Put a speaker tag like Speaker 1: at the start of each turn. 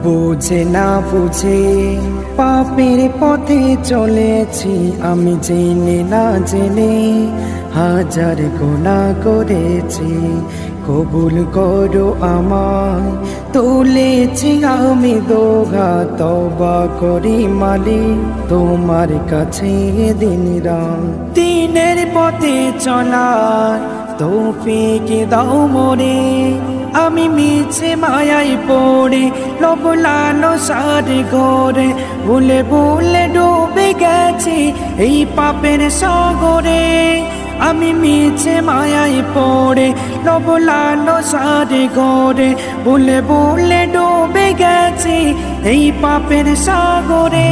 Speaker 1: বুঝে না বুঝে পাপের পথে চলেছি আমি, জেনে না জেনে হাজার গুনাহ করেছি। কবুল করো আমায়, তুলেছি আমি দোহা, তওবা করি মালিক তোমার কাছে দিন রাত। দিনের পথে চলার তৌফিক দাও মোরে, আমি মিছে মায়ায় পড়ে লবলানো সারে ঘরে, ভুলে ভুলে ডুবে গেছি এই পাপের সাগরে। আমি মিছে মায়ায় পড়ে লবলানো সারে ঘরে, ভুলে ভুলে ডুবে গেছি এই পাপের সাগরে।